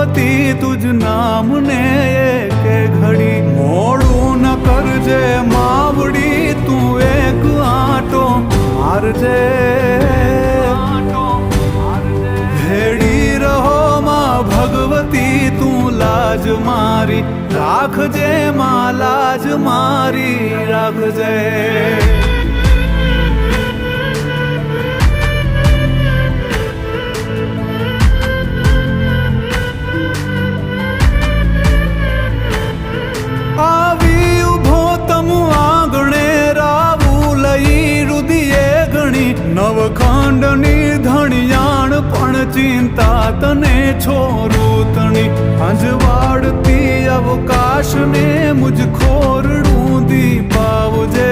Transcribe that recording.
ભગવતી તુજ નામને એકે ઘડી મોડું ન કરજે માવડી તું એક આંટો મારજે ભેડી રહો માં ભગવતી તું લાજ મારી રાખજે માં લાજ મારી રાખજે નવખંડની ધણિયાણ પણ ચિંતા તને છોરું તણી અંજવાડતી અવકાશને મુજ ખોરડું દીપાવજે